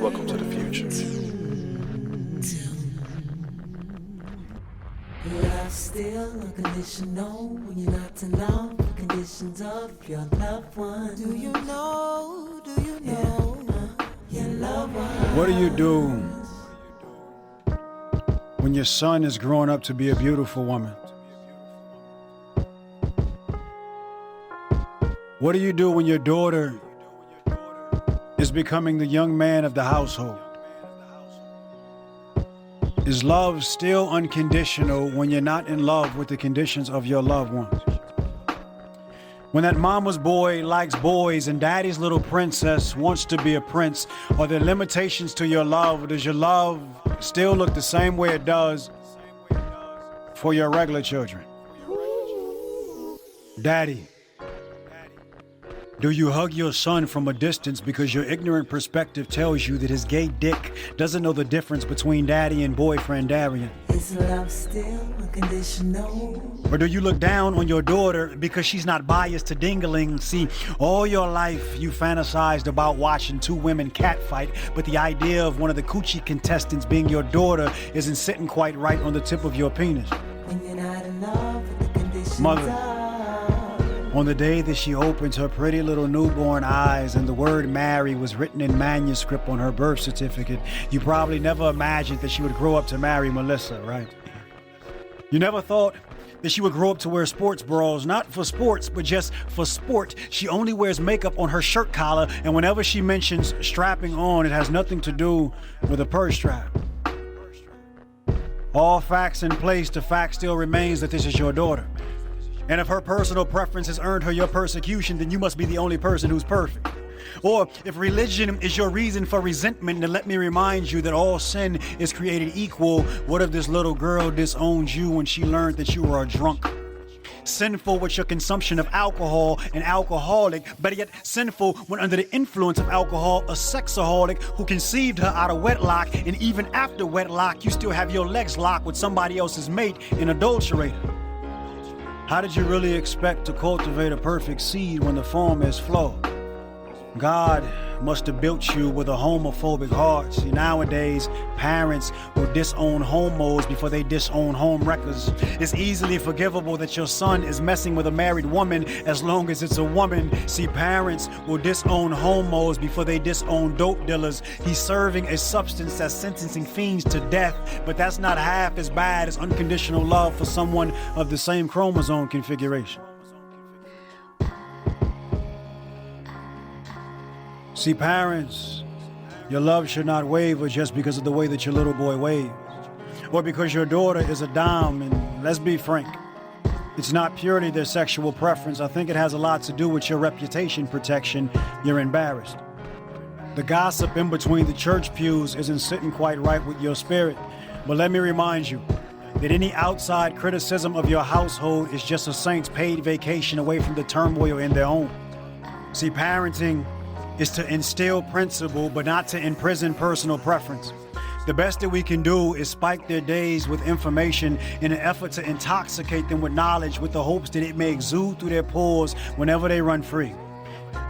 Welcome to the future. Love still unconditional when you're not to know the conditions of your loved one. Do you know your loved one? What do you do when your son is growing up to be a beautiful woman? What do you do when your daughter is becoming the young man of the household? Is love still unconditional when you're not in love with the conditions of your loved ones? When that mama's boy likes boys and daddy's little princess wants to be a prince, are there limitations to your love? Does your love still look the same way it does for your regular children? Daddy, do you hug your son from a distance because your ignorant perspective tells you that his gay dick doesn't know the difference between daddy and boyfriend Darian? Is love still unconditional? Or do you look down on your daughter because she's not biased to dingling? See, all your life you fantasized about watching two women catfight, but the idea of one of the coochie contestants being your daughter isn't sitting quite right on the tip of your penis. When you're not in love with the conditions Mother, on the day that she opened her pretty little newborn eyes and the word Mary was written in manuscript on her birth certificate, you probably never imagined that she would grow up to marry Melissa, right? You never thought that she would grow up to wear sports bras, not for sports, but just for sport. She only wears makeup on her shirt collar, and whenever she mentions strapping on, it has nothing to do with a purse strap. All facts in place, the fact still remains that this is your daughter. And if her personal preference has earned her your persecution, then you must be the only person who's perfect. Or if religion is your reason for resentment, then let me remind you that all sin is created equal. What if this little girl disowned you when she learned that you were a drunk? Sinful with your consumption of alcohol, an alcoholic, better yet sinful when under the influence of alcohol, a sexaholic who conceived her out of wedlock, and even after wedlock, you still have your legs locked with somebody else's mate, an adulterator. How did you really expect to cultivate a perfect seed when the form is flawed? God must have built you with a homophobic heart. See, nowadays, parents will disown homos before they disown home wreckers. It's easily forgivable that your son is messing with a married woman as long as it's a woman. See, parents will disown homos before they disown dope dealers. He's serving a substance that's sentencing fiends to death, but that's not half as bad as unconditional love for someone of the same chromosome configuration. See, parents, your love should not waver just because of the way that your little boy waves, or because your daughter is a dom, and let's be frank, it's not purely their sexual preference. I think it has a lot to do with your reputation protection. You're embarrassed. The gossip in between the church pews isn't sitting quite right with your spirit, but let me remind you that any outside criticism of your household is just a saint's paid vacation away from the turmoil in their own. See, parenting is to instill principle, but not to imprison personal preference. The best that we can do is spike their days with information in an effort to intoxicate them with knowledge with the hopes that it may exude through their pores whenever they run free.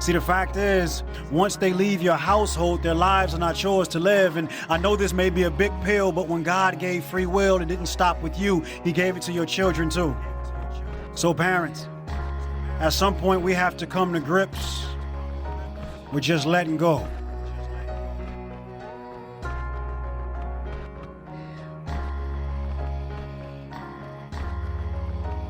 See, the fact is, once they leave your household, their lives are not yours to live. And I know this may be a big pill, but when God gave free will, it didn't stop with you. He gave it to your children too. So parents, at some point we have to come to grips with just letting go.